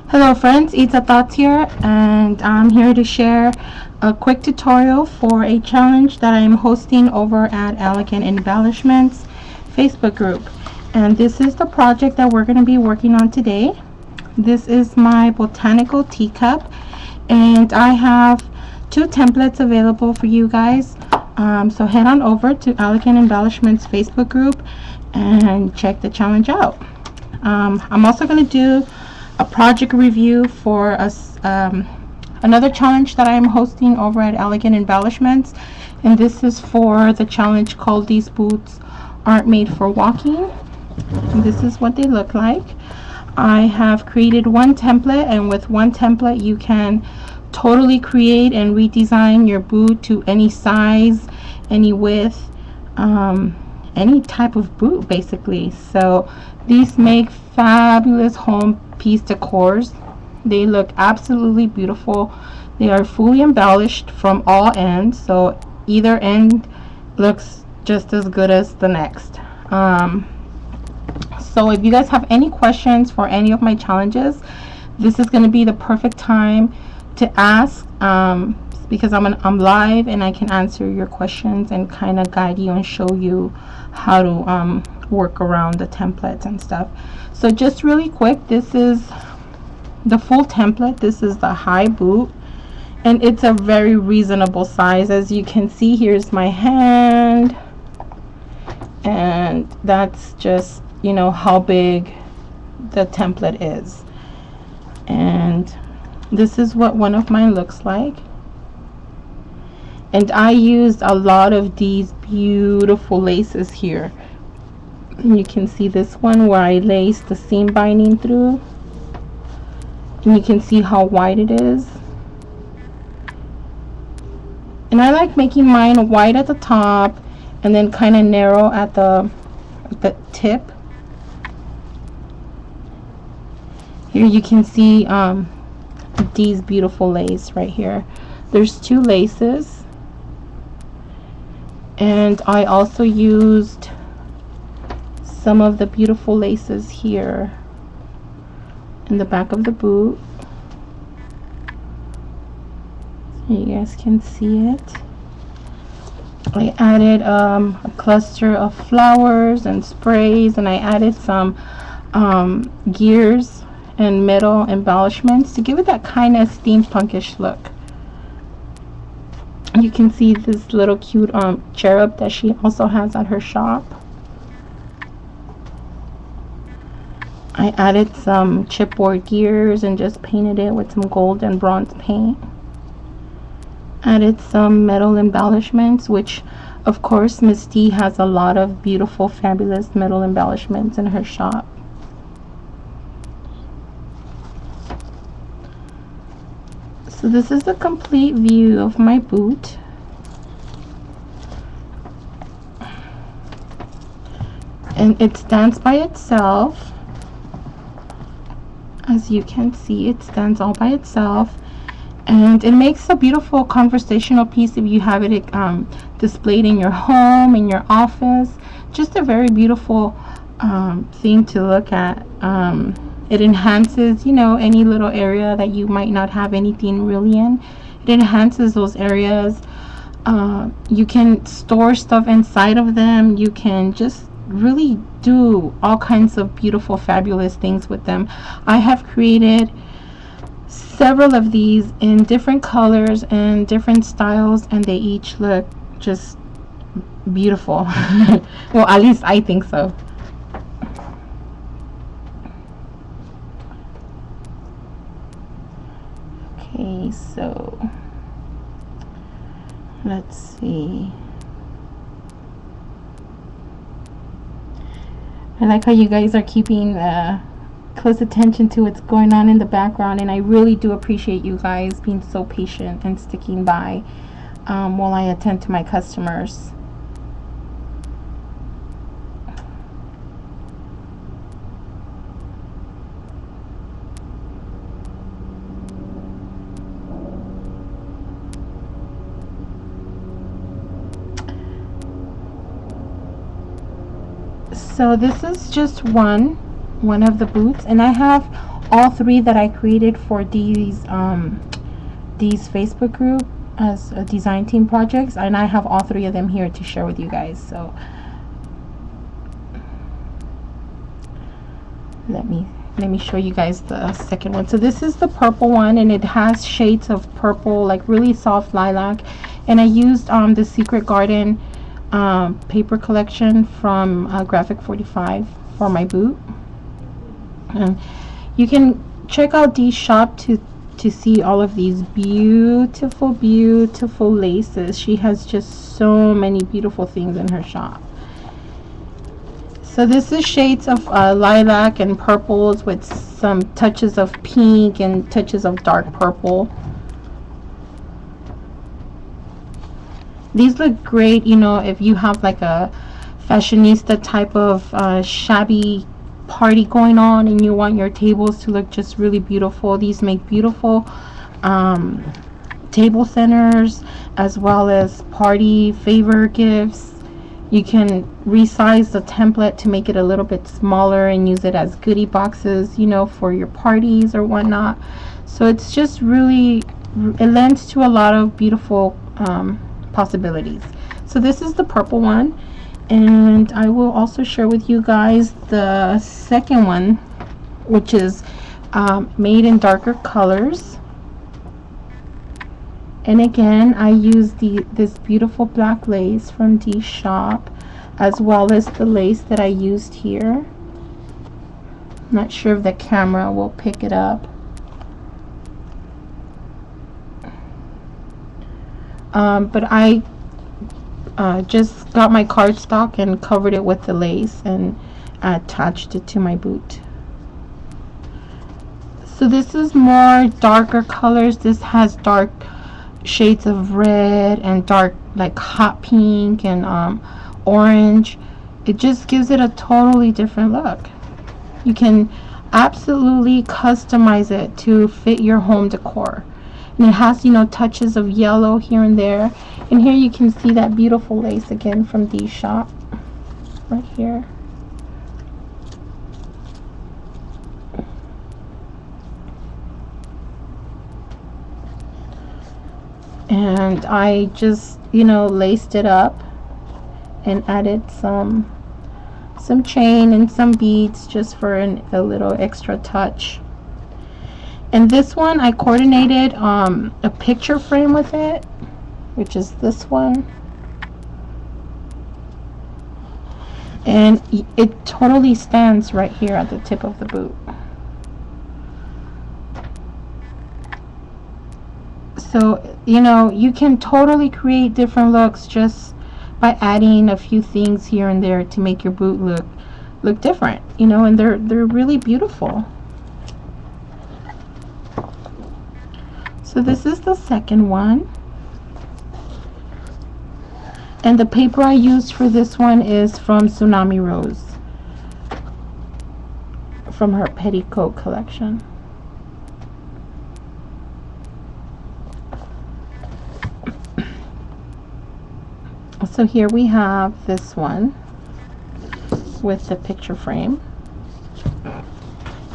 Hello friends, Ita Thoughts here, and I'm here to share a quick tutorial for a challenge that I'm hosting over at Elegant Embellishments Facebook group. And this is the project that we're going to be working on today. This is my Botanical Tea Cup, and I have two templates available for you guys. So head on over to Elegant Embellishments Facebook group and check the challenge out. I'm also going to do a project review for us, another challenge that I'm hosting over at Elegant Embellishments, and this is for the challenge called These Boots Aren't Made for Walking. And this is what they look like. I have created one template, and with one template you can totally create and redesign your boot to any size, any width, any type of boot basically. So these make fabulous home piece decors. They look absolutely beautiful. They are fully embellished from all ends, so either end looks just as good as the next. So if you guys have any questions for any of my challenges, this is going to be the perfect time to ask, because I'm live and I can answer your questions and kind of guide you and show you how to work around the templates and stuff. So just really quick, this is the full template. This is the high boot, and it's a very reasonable size. As you can see, here's my hand, and that's just, you know, how big the template is. And this is what one of mine looks like. And I used a lot of these beautiful laces here. You can see this one where I laced the seam binding through, and you can see how wide it is. And I like making mine wide at the top and then kind of narrow at the tip. Here you can see these beautiful lace right here. There's two laces, and I also used some of the beautiful laces here in the back of the boot. You guys can see it. I added a cluster of flowers and sprays, and I added some gears and metal embellishments to give it that kind of steampunkish look. You can see this little cute cherub that she also has at her shop. I added some chipboard gears and just painted it with some gold and bronze paint. Added some metal embellishments, which of course Miss D has a lot of beautiful, fabulous metal embellishments in her shop. So this is a complete view of my boot. And it stands by itself. As you can see, it stands all by itself, and it makes a beautiful conversational piece if you have it displayed in your home, in your office. Just a very beautiful thing to look at. It enhances, you know, any little area that you might not have anything really in. It enhances those areas. You can store stuff inside of them. You can just really do all kinds of beautiful, fabulous things with them. I have created several of these in different colors and different styles, and they each look just beautiful. Well, at least I think so. Okay, so let's see. I like how you guys are keeping close attention to what's going on in the background, and I really do appreciate you guys being so patient and sticking by while I attend to my customers. So this is just one one of the boots, and I have all three that I created for these Facebook group as a design team projects, and I have all three of them here to share with you guys. So let me show you guys the second one. So this is the purple one, and it has shades of purple, like really soft lilac, and I used the Secret Garden paper collection from Graphic 45 for my boot. And you can check out Dee's shop to see all of these beautiful laces. She has just so many beautiful things in her shop. So this is shades of lilac and purples with some touches of pink and touches of dark purple. These look great, you know, if you have like a fashionista type of shabby party going on and you want your tables to look just really beautiful. These make beautiful table centers as well as party favor gifts. You can resize the template to make it a little bit smaller and use it as goodie boxes, you know, for your parties or whatnot. So it's just really, it lends to a lot of beautiful possibilities. So this is the purple one, and I will also share with you guys the second one, which is made in darker colors. And again, I use this beautiful black lace from Dee's shop, as well as the lace that I used here. I'm not sure if the camera will pick it up. But I just got my cardstock and covered it with the lace and attached it to my boot. So this is more darker colors. This has dark shades of red and dark like hot pink and orange. It just gives it a totally different look. You can absolutely customize it to fit your home decor, and it has, you know, touches of yellow here and there. And here you can see that beautiful lace again from Dee's shop right here. And I just, you know, laced it up and added some chain and some beads just for a little extra touch. And this one I coordinated a picture frame with it, which is this one. And it totally stands right here at the tip of the boot. So, you know, you can totally create different looks just by adding a few things here and there to make your boot look different, you know, and they're really beautiful. So this is the second one. And the paper I used for this one is from Tsunami Rose, from her petticoat collection. So here we have this one with the picture frame.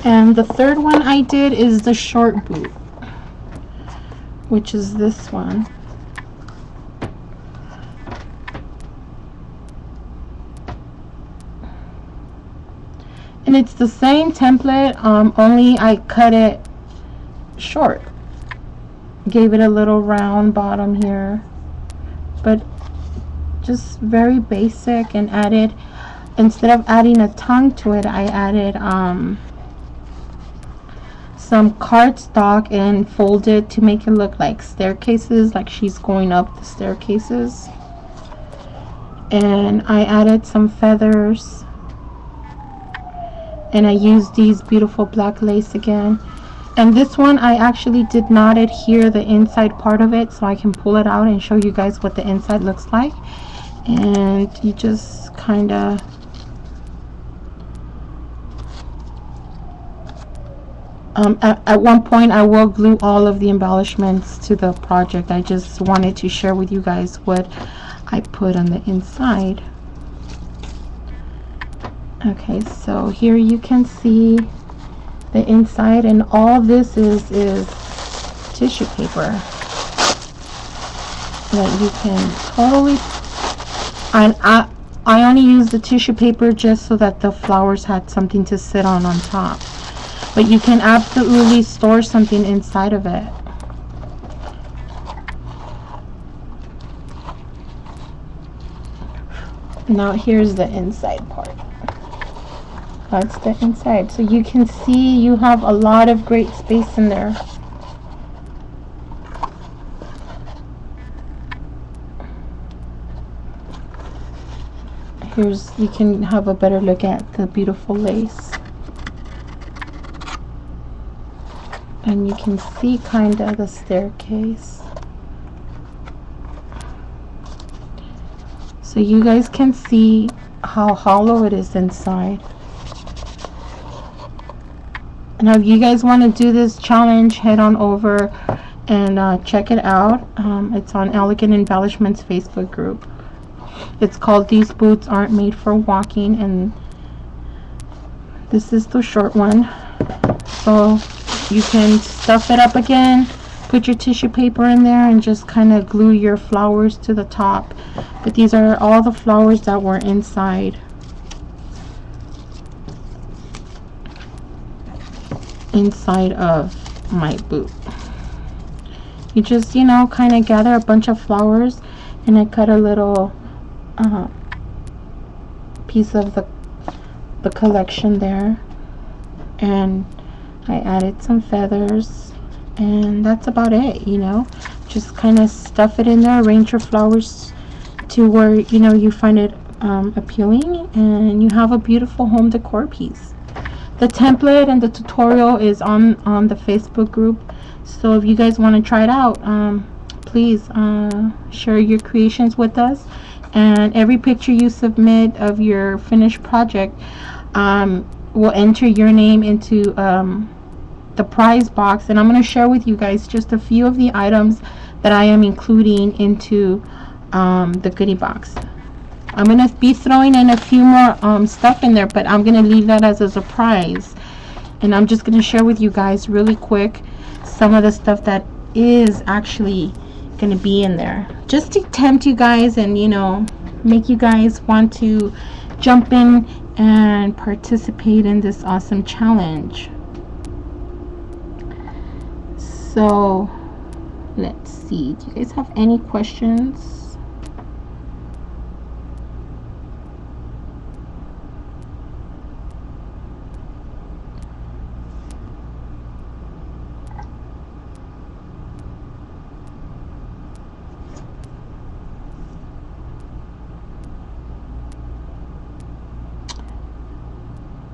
And the third one I did is the short boot, which is this one. And it's the same template, only I cut it short. Gave it a little round bottom here, but just very basic, and added, instead of adding a tongue to it, I added some cardstock and folded to make it look like staircases, like she's going up the staircases. And I added some feathers, and I used these beautiful black lace again. And this one I actually did not adhere the inside part of it, so I can pull it out and show you guys what the inside looks like. And you just kind of at one point I will glue all of the embellishments to the project. I just wanted to share with you guys what I put on the inside. Okay, so here you can see the inside, and all this is tissue paper that you can totally, I only use the tissue paper just so that the flowers had something to sit on top, but you can absolutely store something inside of it. Now here's the inside part. That's the inside. So you can see you have a lot of great space in there. Here's, you can have a better look at the beautiful lace. And you can see kind of the staircase. So you guys can see how hollow it is inside. Now if you guys want to do this challenge, head on over and check it out. It's on Elegant Embellishments Facebook group. It's called These Boots Aren't Made for Walking, and this is the short one. So you can stuff it up again, put your tissue paper in there, and just kind of glue your flowers to the top. But these are all the flowers that were inside. Inside of my boot. You just, you know, kind of gather a bunch of flowers, and I cut a little piece of the collection there, and I added some feathers, and that's about it. You know, just kind of stuff it in there, arrange your flowers to where, you know, you find it appealing, and you have a beautiful home decor piece. The template and the tutorial is on the Facebook group, so if you guys want to try it out, please share your creations with us. And every picture you submit of your finished project will enter your name into the prize box. And I'm going to share with you guys just a few of the items that I am including into the goodie box. I'm going to be throwing in a few more stuff in there, but I'm going to leave that as a surprise. And I'm just going to share with you guys really quick some of the stuff that is actually going to be in there, just to tempt you guys and, you know, make you guys want to jump in and participate in this awesome challenge. So let's see, do you guys have any questions?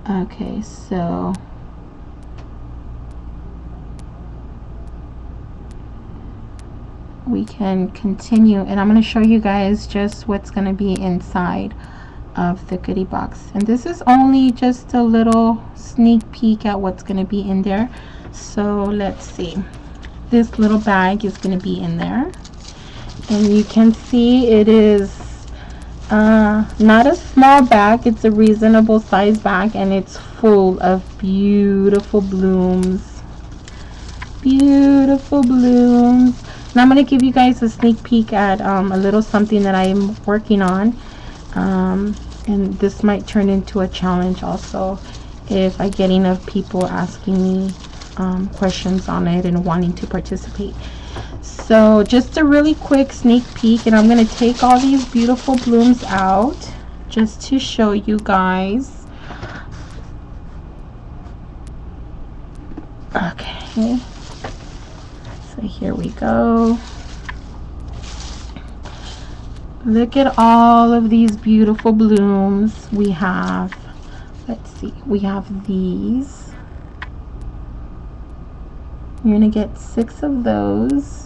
Okay, so we can continue, and I'm going to show you guys just what's going to be inside of the goodie box. And this is only just a little sneak peek at what's going to be in there. So let's see. This little bag is going to be in there, and you can see it is not a small bag, it's a reasonable size bag, and it's full of beautiful blooms. Beautiful blooms. And I'm going to give you guys a sneak peek at a little something that I'm working on, and this might turn into a challenge also if I get enough people asking me questions on it and wanting to participate. So just a really quick sneak peek, and I'm going to take all these beautiful blooms out just to show you guys. Okay, so here we go. Look at all of these beautiful blooms we have. Let's see, we have these. You're gonna get 6 of those.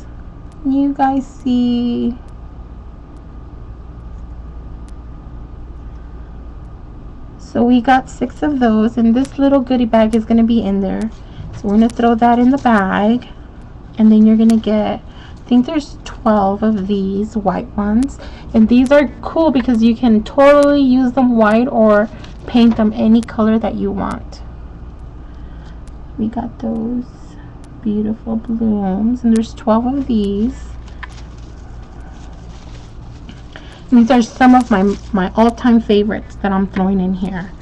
You guys see, so we got 6 of those, and this little goodie bag is going to be in there. So we're going to throw that in the bag, and then you're going to get, I think there's 12 of these white ones, and these are cool because you can totally use them white or paint them any color that you want. We got those beautiful blooms, and there's 12 of these. These are some of my all-time favorites that I'm throwing in here.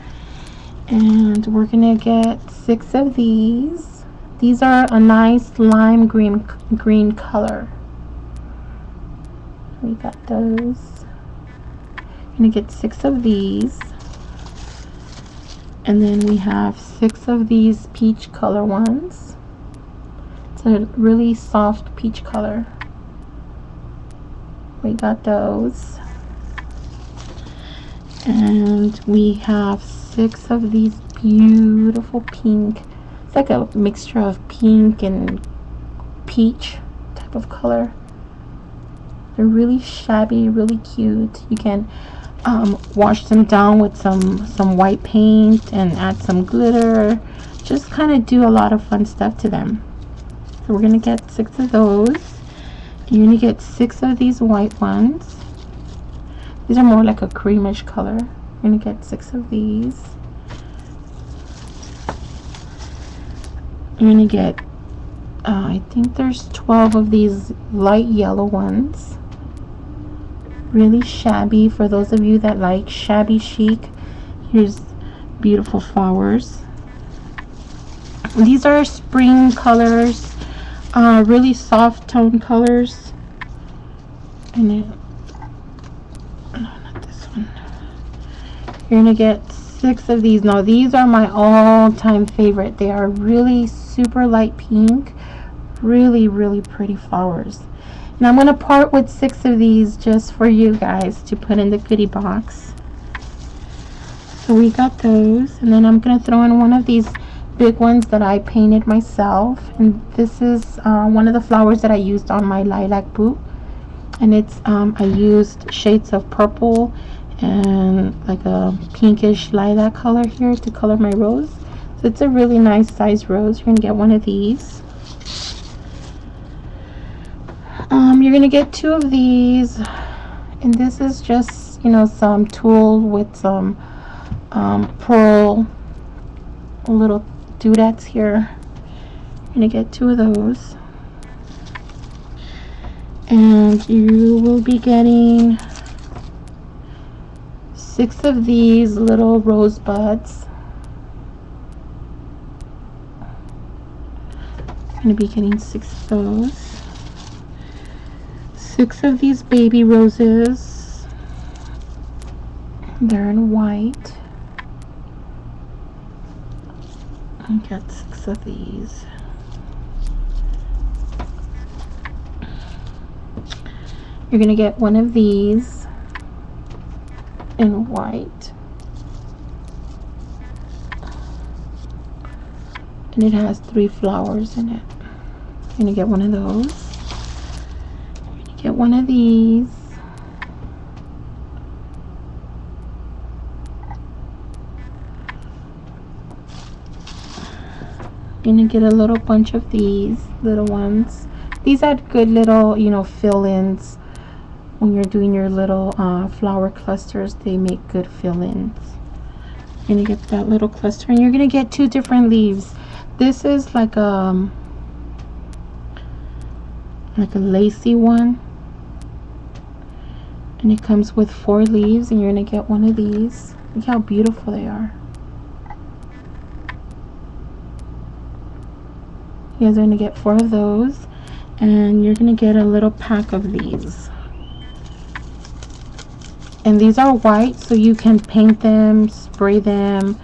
And we're gonna get 6 of these. These are a nice lime green color. We got those. I'm gonna get 6 of these. And then we have 6 of these peach color ones. It's a really soft peach color. We got those. And we have 6 of these beautiful pink. It's like a mixture of pink and peach type of color. They're really shabby, really cute. You can wash them down with some white paint and add some glitter. Just kind of do a lot of fun stuff to them. So we're gonna get 6 of those. You're gonna get 6 of these white ones. These are more like a creamish color. You're gonna get 6 of these. You're gonna get I think there's 12 of these light yellow ones. Really shabby for those of you that like shabby chic. Here's beautiful flowers. These are spring colors, really soft tone colors. And no, not this one. You're gonna get 6 of these. Now these are my all-time favorite. They are really super light pink, really pretty flowers. Now I'm going to part with 6 of these just for you guys to put in the goodie box. So we got those, and then I'm going to throw in one of these big ones that I painted myself. And this is one of the flowers that I used on my lilac boot. And it's I used shades of purple and like a pinkish lilac color here to color my rose. So it's a really nice size rose. You're going to get one of these. You're gonna get 2 of these, and this is just, you know, some tulle with some pearl little doodads here. You're gonna get 2 of those, and you will be getting 6 of these little rosebuds. You're gonna be getting 6 of those. 6 of these baby roses. They're in white. I got 6 of these. You're gonna get one of these in white. And it has 3 flowers in it. You're gonna get one of those. Get one of these. You're gonna get a little bunch of these little ones. These add good little, you know, fill-ins when you're doing your little flower clusters. They make good fill-ins. You're gonna get that little cluster, and you're gonna get 2 different leaves. This is like a lacy one. And it comes with 4 leaves, and you're going to get one of these. Look how beautiful they are. You guys are going to get 4 of those, and you're going to get a little pack of these. And these are white, so you can paint them, spray them,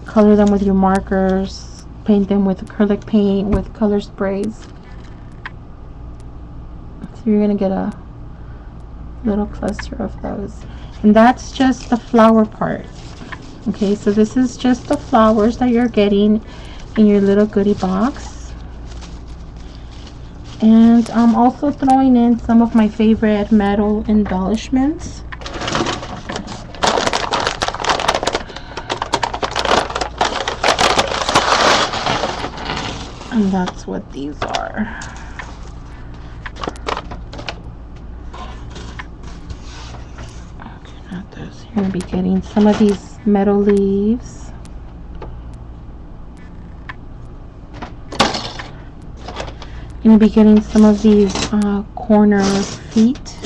color them with your markers, paint them with acrylic paint, with color sprays. So you're going to get a little cluster of those, and that's just the flower part. Okay, so this is just the flowers that you're getting in your little goodie box. And I'm also throwing in some of my favorite metal embellishments. And that's what these are. Not those I'm going to be getting some of these metal leaves. I'm going to be getting some of these corner feet.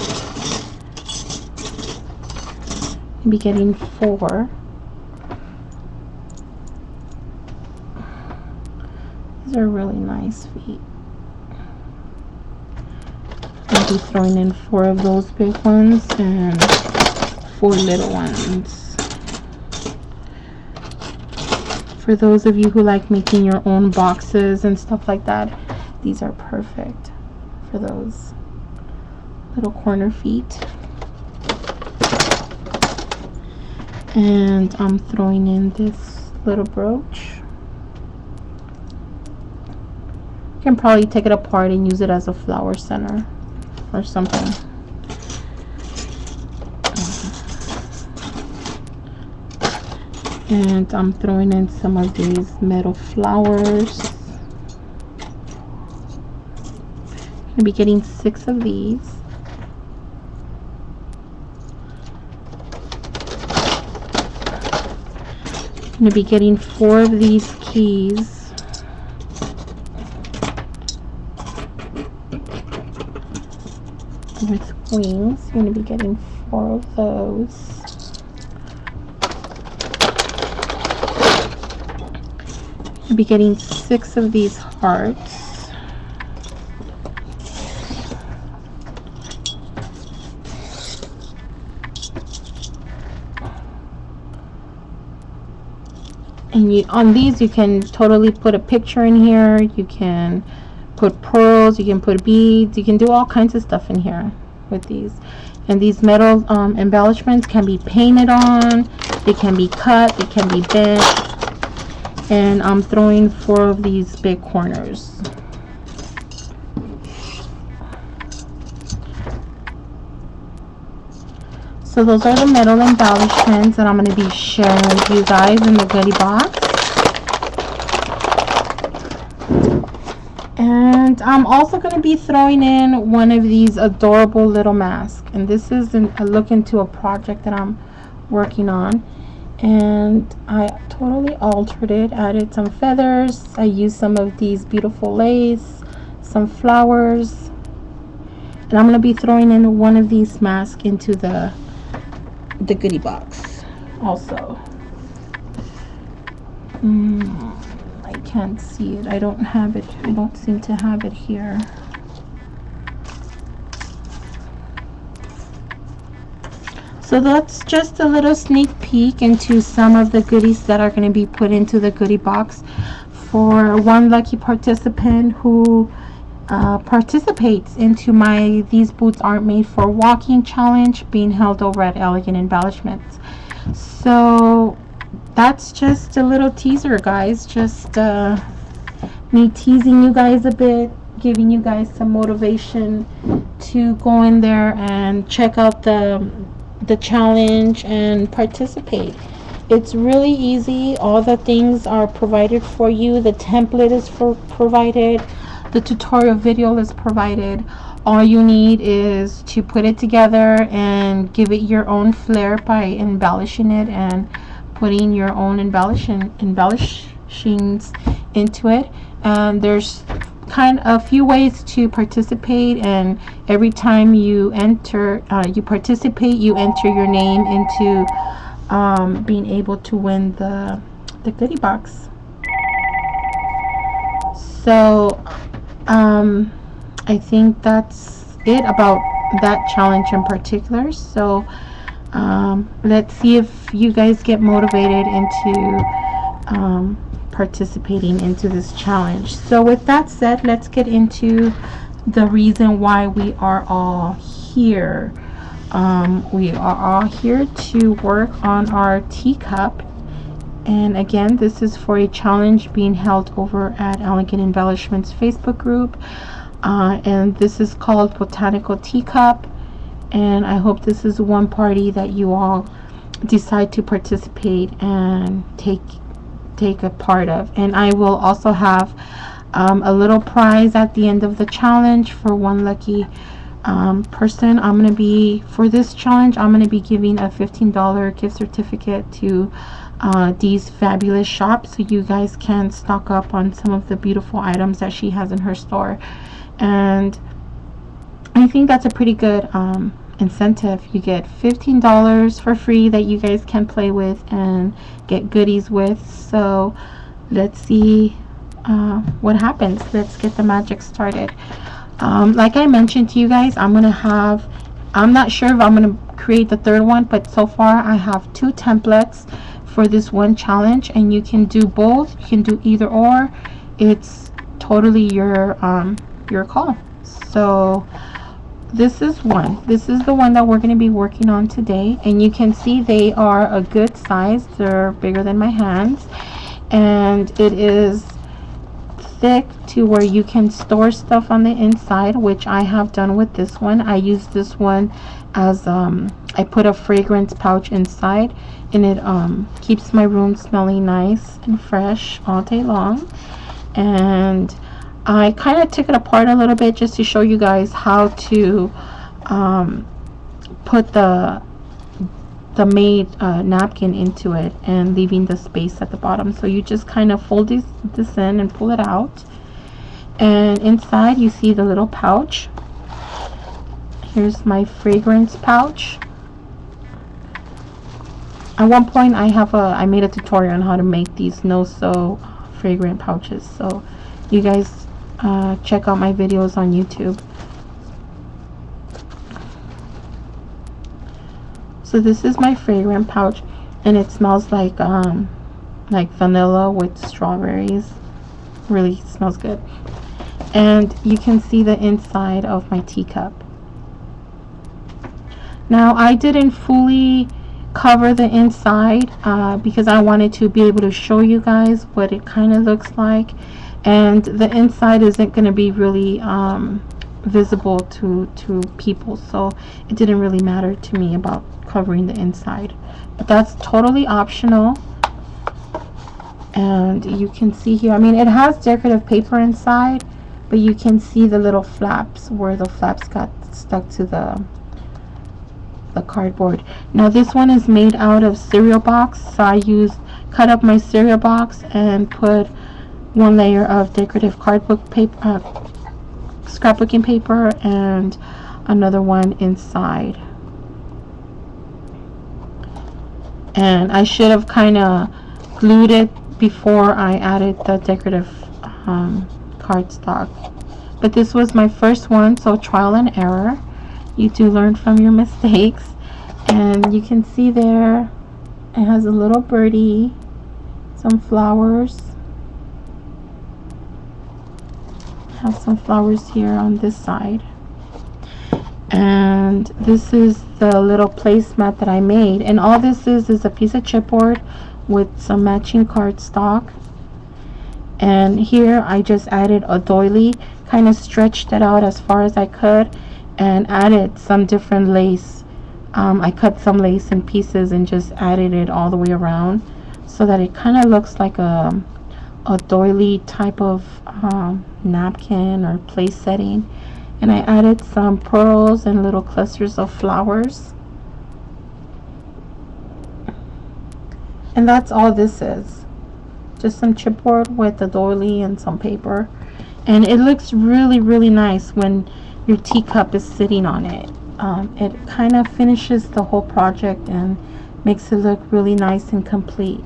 I'm going to be getting 4. These are really nice feet. I'll be throwing in 4 of those big ones and 4 little ones. For those of you who like making your own boxes and stuff like that, these are perfect for those little corner feet. And I'm throwing in this little brooch. You can probably take it apart and use it as a flower center or something. And I'm throwing in some of these metal flowers. I'm going to be getting 6 of these. I'm going to be getting 4 of these keys. With wings, you're going to be getting 4 of those. You'll be getting 6 of these hearts. And on these, you can totally put a picture in here. You can put pearls, you can put beads, you can do all kinds of stuff in here with these. And these metal embellishments can be painted on, they can be cut, they can be bent. And I'm throwing 4 of these big corners. So those are the metal embellishments that I'm going to be sharing with you guys in the goodie box. And I'm also going to be throwing in one of these adorable little masks. And this is a look into a project that I'm working on. And I totally altered it, added some feathers. I used some of these beautiful lace, some flowers. And I'm going to be throwing in one of these masks into the goodie box also. I can't see it. I don't have it. I don't seem to have it here. So that's just a little sneak peek into some of the goodies that are going to be put into the goodie box for one lucky participant who participates into my These Boots Aren't Made for Walking challenge being held over at Elegant Embellishments. So that's just a little teaser, guys. Just me teasing you guys a bit, giving you guys some motivation to go in there and check out the challenge and participate. It's really easy. All the things are provided for you. The template is provided. The tutorial video is provided. All you need is to put it together and give it your own flair by embellishing it and putting your own embellishings into it. And there's kind of a few ways to participate, and every time you participate, you enter your name into being able to win the goodie box. So I think that's it about that challenge in particular. So let's see if you guys get motivated into participating into this challenge. So with that said, let's get into the reason why we are all here. We are all here to work on our teacup, and again, this is for a challenge being held over at Elegant Embellishments Facebook group, and this is called Botanical Tea Cup. And I hope this is one party that you all decide to participate and take a part of. And I will also have a little prize at the end of the challenge for one lucky person. I'm going to be, for this challenge, I'm going to be giving a $15 gift certificate to Dee's Fabulous Shop, so you guys can stock up on some of the beautiful items that she has in her store. And I think that's a pretty good incentive. You get $15 for free that you guys can play with and get goodies with. So let's see what happens. Let's get the magic started. Like I mentioned to you guys, I'm not sure if I'm gonna create the third one, but so far I have 2 templates for this one challenge, and you can do both. You can do either or. It's totally your call. So this is the one that we're going to be working on today, and you can see they are a good size. They're bigger than my hands, and it is thick to where you can store stuff on the inside, which I have done with this one. I use this one as I put a fragrance pouch inside, and it keeps my room smelling nice and fresh all day long. And I kind of took it apart a little bit just to show you guys how to put the made napkin into it, and leaving the space at the bottom. So you just kind of fold this in and pull it out, and inside you see the little pouch. Here's my fragrance pouch. At one point I made a tutorial on how to make these no-sew fragrant pouches, so you guys check out my videos on YouTube. So this is my fragrant pouch, and it smells like vanilla with strawberries. Really smells good. And you can see the inside of my teacup. Now I didn't fully cover the inside because I wanted to be able to show you guys what it kind of looks like, and the inside isn't going to be really visible to people, so it didn't really matter to me about covering the inside, but that's totally optional. And you can see here, I mean, it has decorative paper inside, but you can see the little flaps where the flaps got stuck to the cardboard. Now this one is made out of cereal box, so I cut up my cereal box and put one layer of decorative cardboard paper, scrapbooking paper, and another one inside. And I should have kind of glued it before I added the decorative cardstock, but this was my first one, so trial and error. You do learn from your mistakes. And you can see there it has a little birdie, some flowers. Have some flowers here on this side, and this is the little placemat that I made. And all this is a piece of chipboard with some matching cardstock. And here I just added a doily, kind of stretched it out as far as I could, and added some different lace. I cut some lace in pieces and just added it all the way around, so that it kind of looks like a doily type of napkin or place setting. And I added some pearls and little clusters of flowers. And that's all this is. Just some chipboard with a doily and some paper. And it looks really, really nice when your teacup is sitting on it. It kind of finishes the whole project and makes it look really nice and complete.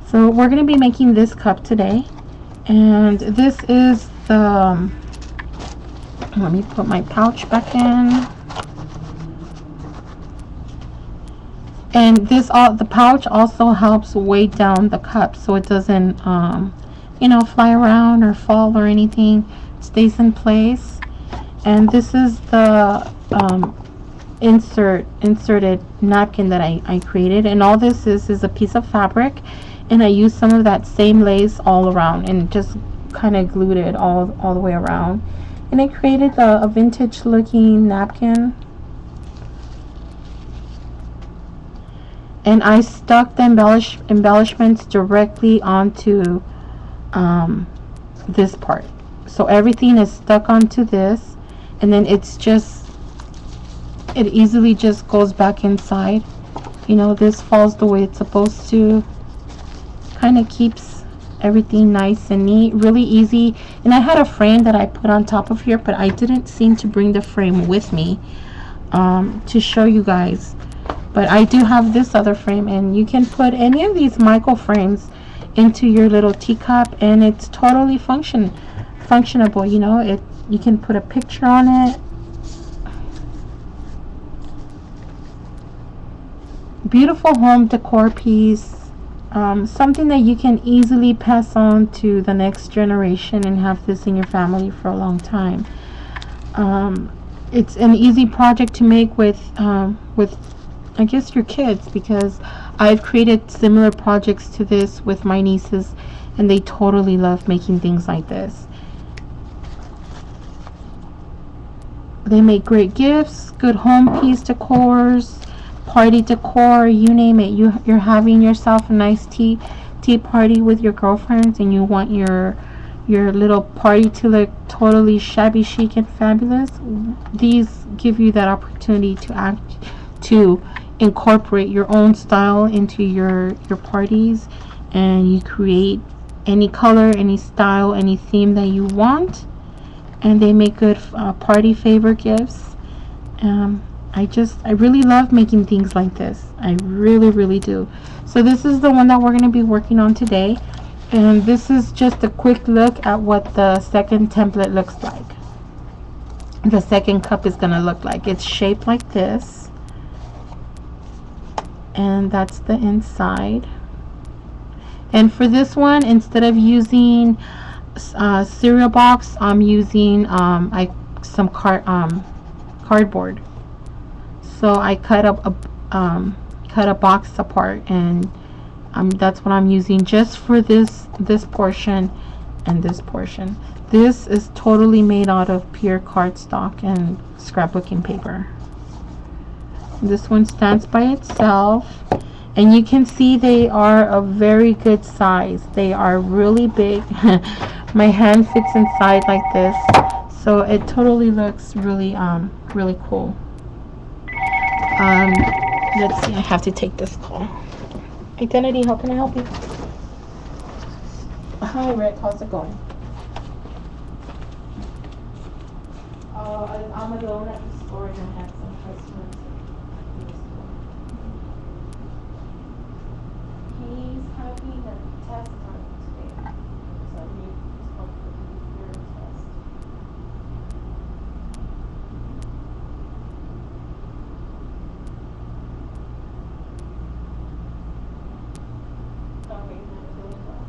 So we're going to be making this cup today, and this is the, let me put my pouch back in. And the pouch also helps weigh down the cup so it doesn't fly around or fall or anything. It stays in place. And this is the inserted napkin that I created, and all this is a piece of fabric, and I used some of that same lace all around and just kind of glued it all the way around, and it created a vintage looking napkin. And I stuck the embellishments directly onto this part. So everything is stuck onto this, and then it easily just goes back inside. You know, this falls the way it's supposed to. Kind of keeps everything nice and neat, really easy. And I had a frame that I put on top of here, but I didn't seem to bring the frame with me to show you guys. But I do have this other frame, and you can put any of these micro frames into your little teacup, and it's totally functionable. You know, you can put a picture on it. Beautiful home decor piece. Something that you can easily pass on to the next generation and have this in your family for a long time. It's an easy project to make with I guess your kids, because I've created similar projects to this with my nieces, and they totally love making things like this. They make great gifts, good home piece decors, party decor, you name it. You're having yourself a nice tea party with your girlfriends, and you want your little party to look totally shabby chic and fabulous. These give you that opportunity to incorporate your own style into your parties, and you create any color, any style, any theme that you want, and they make good party favor gifts. I really love making things like this. I really do. So this is the one that we're going to be working on today, and this is just a quick look at what the second template looks like. The second cup is going to look like. It's shaped like this, and that's the inside. And for this one, instead of using cereal box, I'm using some cardboard. So I cut a box apart, and that's what I'm using just for this portion and this portion. This is totally made out of pure cardstock and scrapbooking paper. This one stands by itself, and you can see they are a very good size. They are really big. My hand fits inside like this, so it totally looks really cool. Let's see, I have to take this call. Identity, how can I help you? Hi, Rick, how's it going? I'm alone at the store, and I had some customers. He's having a test on today, so he's supposed to do your test. Okay, not doing well.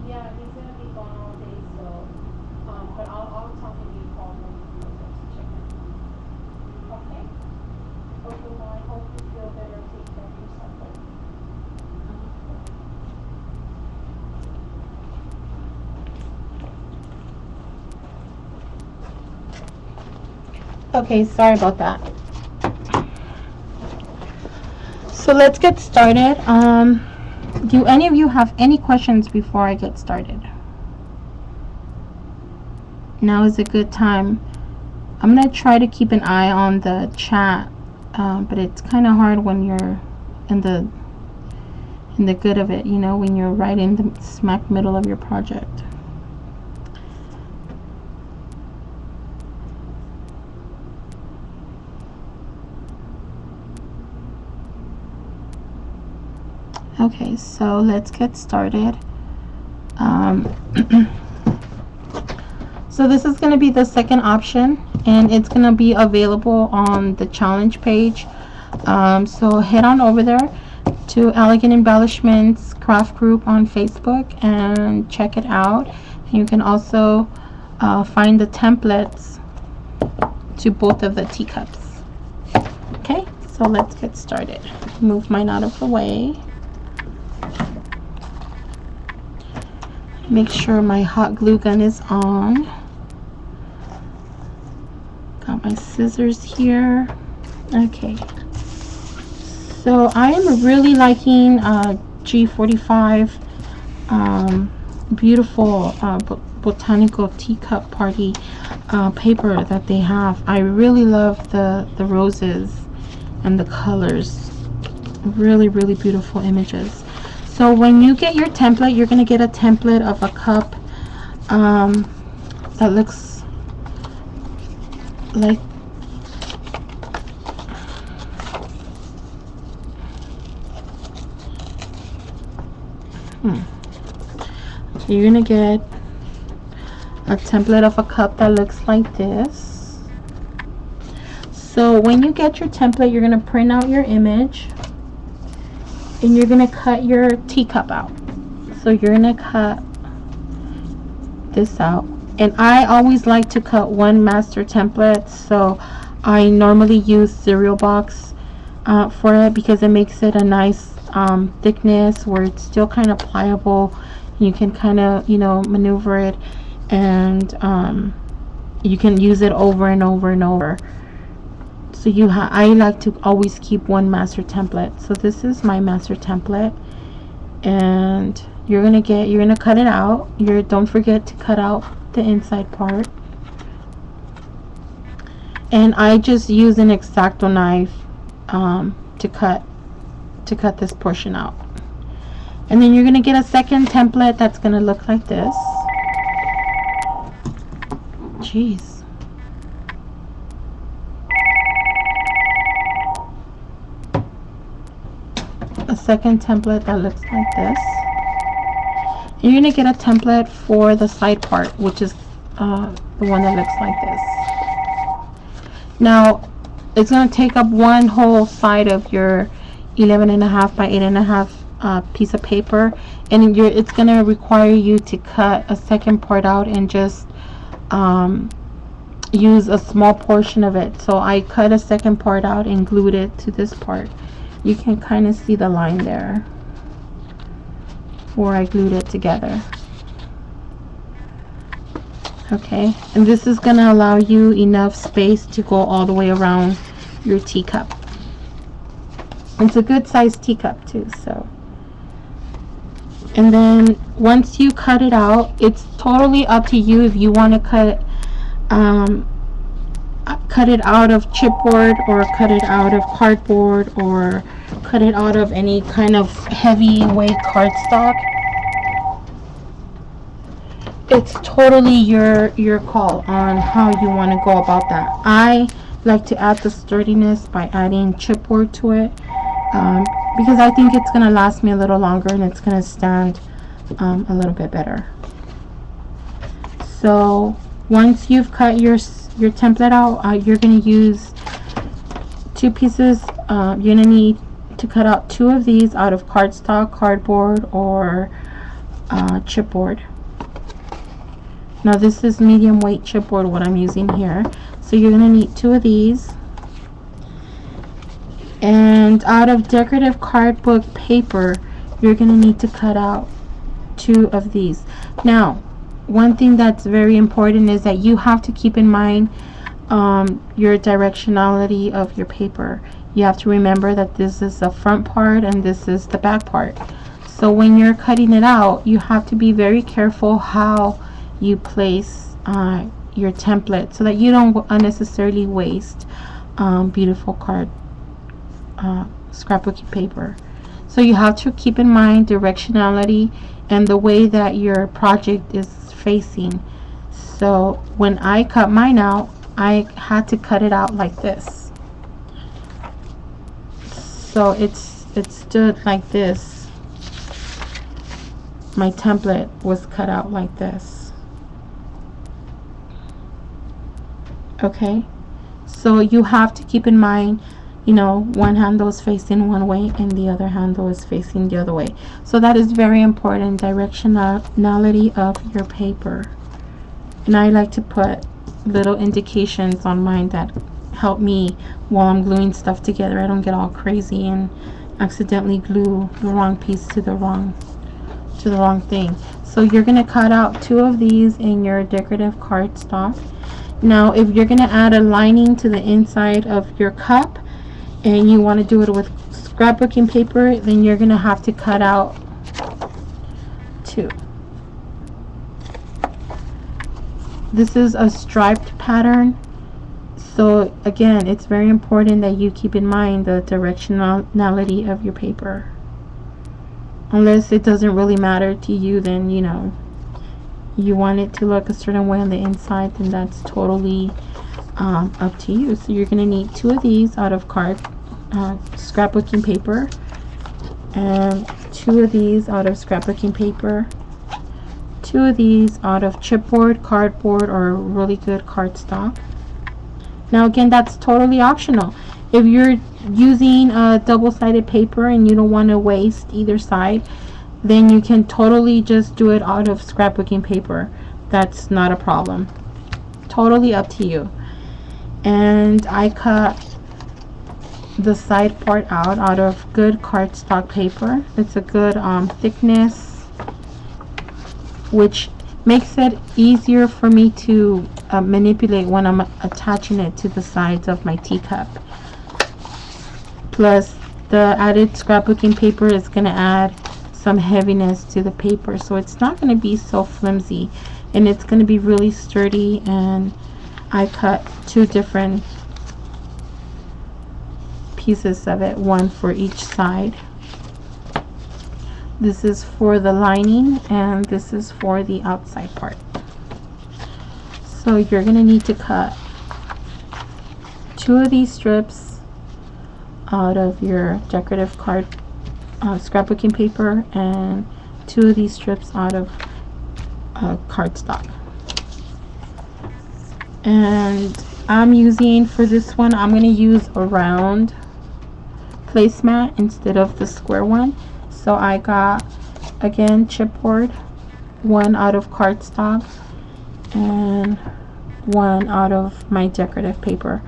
Yeah, he's gonna be gone all day, so, but I'll talk to you call him to check in. Okay? Okay, well, I hope you feel better, take care of yourself, but. Okay, sorry about that. So let's get started. Do any of you have any questions before I get started? Now is a good time. I'm gonna try to keep an eye on the chat, but it's kind of hard when you're in the good of it, you know, when you're right in the smack middle of your project. Okay, so let's get started. So this is going to be the second option, and it's going to be available on the challenge page. So head on over there to Elegant Embellishments craft group on Facebook and check it out. You can also find the templates to both of the teacups. Okay, so let's get started. Move mine out of the way. Make sure my hot glue gun is on. Got my scissors here. Okay. So I am really liking G45 beautiful Botanical Tea Cup party paper that they have. I really love the roses and the colors. Really, really beautiful images. So when you get your template, you're going to get a template of a cup that looks like you're going to get a template of a cup that looks like this. So when you get your template, you're going to print out your image and you're going to cut your teacup out. So you're going to cut this out, and I always like to cut one master template, so I normally use cereal box for it because it makes it a nice thickness where it's still kind of pliable. You can kind of, you know, maneuver it, and you can use it over and over and over. So I like to always keep one master template. So this is my master template, and you're gonna cut it out. Don't forget to cut out the inside part. And I just use an X-Acto knife to cut this portion out. And then you're gonna get a second template that's gonna look like this. Jeez. A second template that looks like this. And you're gonna get a template for the side part, which is the one that looks like this. Now it's gonna take up one whole side of your 11.5 by 8.5 piece of paper, and it's gonna require you to cut a second part out and just use a small portion of it. So I cut a second part out and glued it to this part. You can kind of see the line there where I glued it together. Okay, and this is going to allow you enough space to go all the way around your teacup. It's a good sized teacup too. So, and then once you cut it out, it's totally up to you if you want to cut it out of chipboard, or cut it out of cardboard, or cut it out of any kind of heavyweight cardstock. It's totally your call on how you want to go about that. I like to add the sturdiness by adding chipboard to it, because I think it's going to last me a little longer and it's going to stand a little bit better. So once you've cut your template out, you're going to use two pieces. You're going to need to cut out two of these out of cardstock, cardboard, or chipboard. Now this is medium weight chipboard what I'm using here. So you're going to need two of these. And out of decorative cardboard paper, you're going to need to cut out two of these. Now, one thing that's very important is that you have to keep in mind your directionality of your paper. You have to remember that this is the front part and this is the back part. So when you're cutting it out, you have to be very careful how you place your template so that you don't unnecessarily waste beautiful card scrapbooking paper. So you have to keep in mind directionality and the way that your project is facing. So when I cut mine out, I had to cut it out like this. So it stood like this. My template was cut out like this. Okay, so you have to keep in mind, you know, one handle is facing one way and the other handle is facing the other way. So that is very important, directionality of your paper. And I like to put little indications on mine that help me while I'm gluing stuff together. I don't get all crazy and accidentally glue the wrong piece to the wrong thing. So you're going to cut out 2 of these in your decorative cardstock. Now if you're going to add a lining to the inside of your cup and you want to do it with scrapbooking paper, then you're going to have to cut out 2. This is a striped pattern, so again, it's very important that you keep in mind the directionality of your paper. Unless it doesn't really matter to you, then you know you want it to look a certain way on the inside, then that's totally up to you. So you're going to need 2 of these out of scrapbooking paper, and 2 of these out of scrapbooking paper, 2 of these out of chipboard, cardboard, or really good cardstock. Now again, that's totally optional. If you're using a double-sided paper and you don't want to waste either side, then you can totally just do it out of scrapbooking paper. That's not a problem. Totally up to you. And I cut the side part out of good cardstock paper. It's a good thickness, which makes it easier for me to manipulate when I'm attaching it to the sides of my teacup. Plus the added scrapbooking paper is going to add some heaviness to the paper, so it's not going to be so flimsy and it's going to be really sturdy. And I cut 2 different pieces of it, 1 for each side. This is for the lining and this is for the outside part. So you're going to need to cut 2 of these strips out of your decorative scrapbooking paper and 2 of these strips out of cardstock. And I'm using, for this one, I'm going to use a round placemat instead of the square one. So I got, again, chipboard, 1 out of cardstock and 1 out of my decorative paper.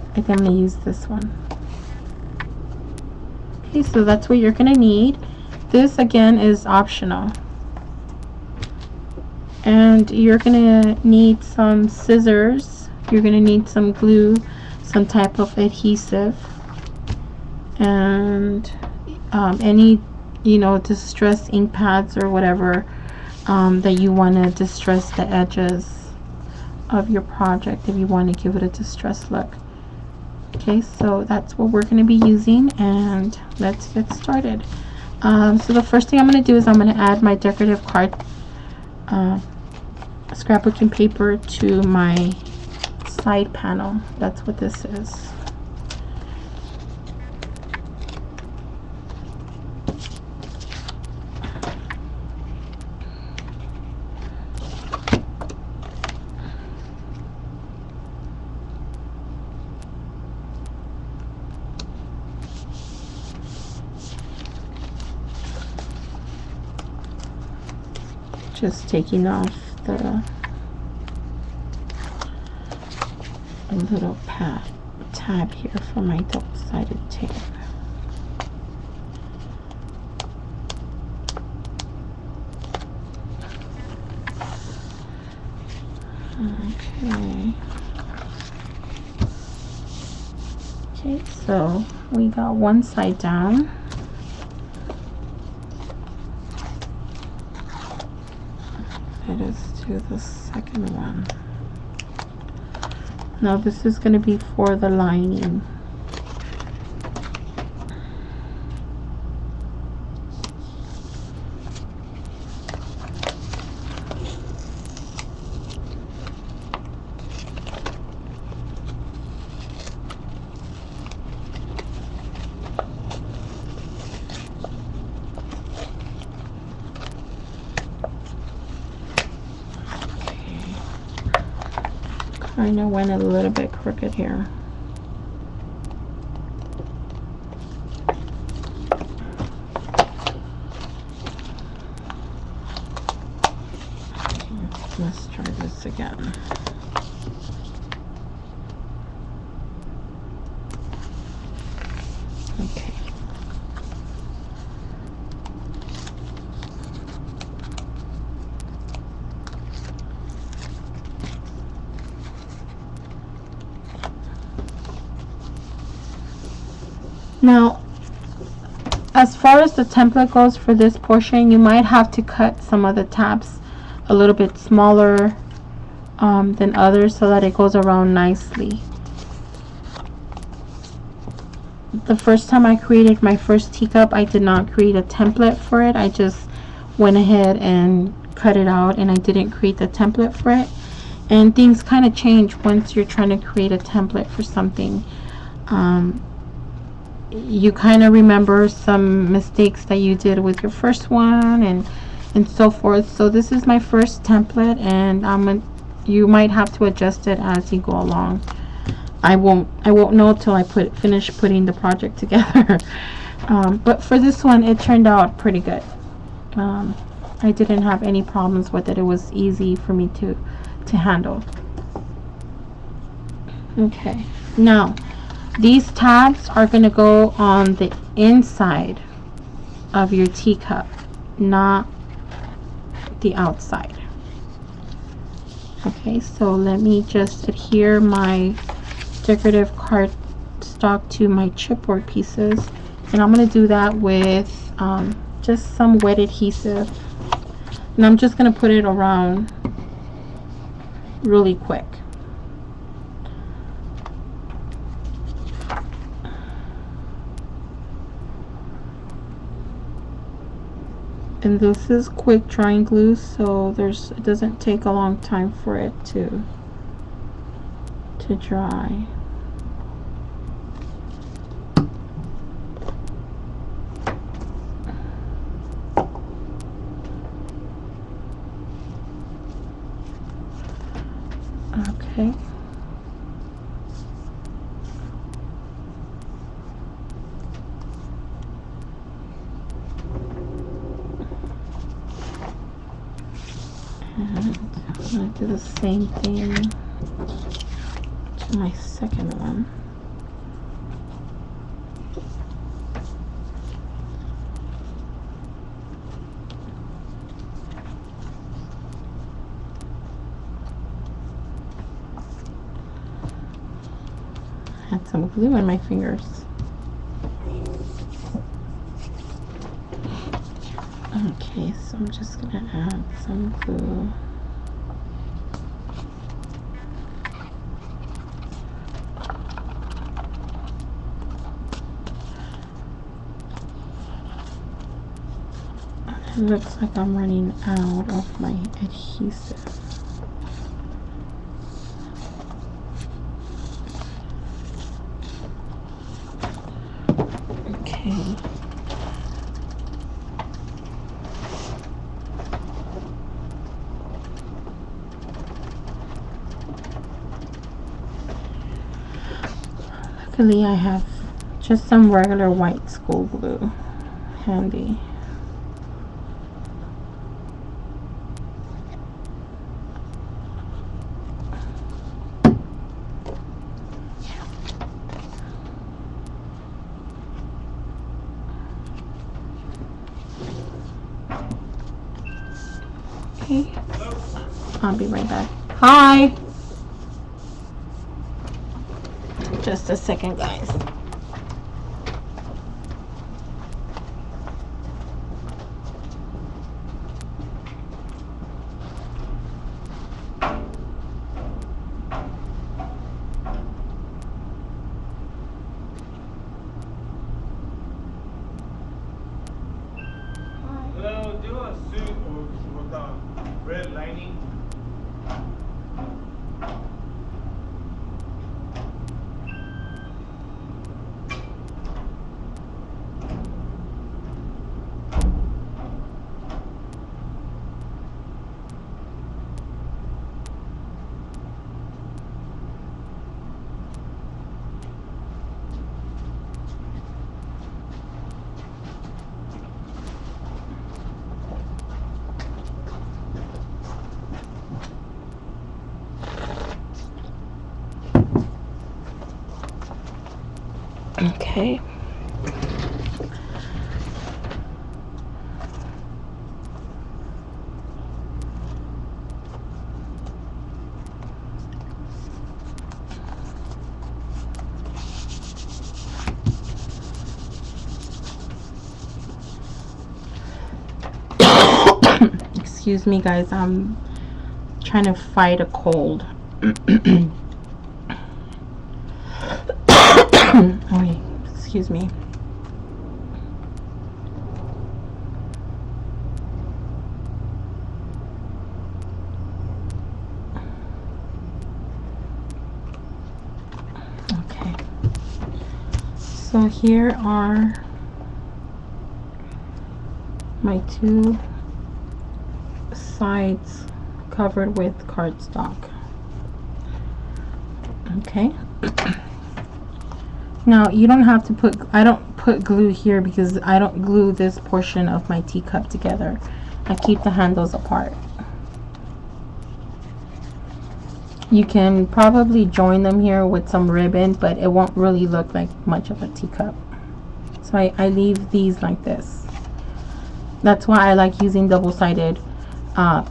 I think I'm going to use this one. Okay, so that's what you're going to need. This again is optional. And you're going to need some scissors. You're going to need some glue, some type of adhesive, and any, you know, distress ink pads or whatever that you want to distress the edges of your project if you want to give it a distressed look. Okay, so that's what we're going to be using, and let's get started. So the first thing I'm going to do is I'm going to add my decorative scrapbooking paper to my side panel. That's what this is. Just taking off the little tab here for my double-sided tape. Okay, so we got one side down. Let us do the second one. Now this is going to be for the lining. Kind of went a little bit crooked here. Let's try this again. Okay. Now, as far as the template goes for this portion, you might have to cut some of the tabs a little bit smaller than others so that it goes around nicely. The first time I created my first teacup, I did not create a template for it. I just went ahead and cut it out, and I didn't create the template for it. And things kind of change once you're trying to create a template for something. You kind of remember some mistakes that you did with your first one and so forth. So this is my first template, and you might have to adjust it as you go along. I won't know till I finish putting the project together. But for this one, it turned out pretty good. I didn't have any problems with it. It was easy for me to handle. Okay, now these tabs are going to go on the inside of your teacup, not the outside. Okay, so let me just adhere my decorative cardstock to my chipboard pieces, and I'm going to do that with just some wet adhesive, and I'm just going to put it around really quick. And this is quick drying glue, so it doesn't take a long time for it to dry. Okay. And I'm going to do the same thing to my second one. I had some glue in my fingers. Okay, so I'm just going to add some glue. It looks like I'm running out of my adhesive. Okay. Luckily, I have just some regular white school glue handy. Okay, I'll be right back. Hi! Just a second, guys. Okay. Excuse me, guys. I'm trying to fight a cold. Oh, excuse me. Okay. So here are my two sides covered with cardstock. Okay. Now you don't have to put, I don't put glue here because I don't glue this portion of my teacup together. I keep the handles apart. You can probably join them here with some ribbon, but it won't really look like much of a teacup. So I leave these like this. That's why I like using double-sided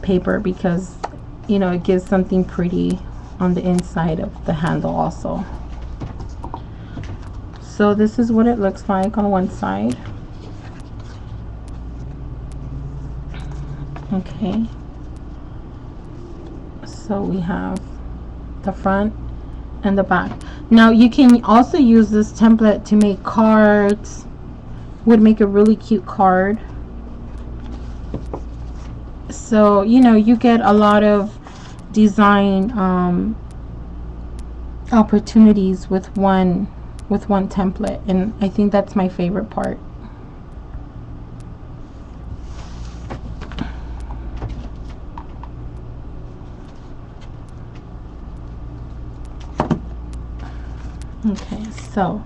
paper, because you know, it gives something pretty on the inside of the handle also. So this is what it looks like on one side. Okay, so we have the front and the back. Now you can also use this template to make cards. Would make a really cute card. So you know, you get a lot of design opportunities with one template, and I think that's my favorite part. Okay, so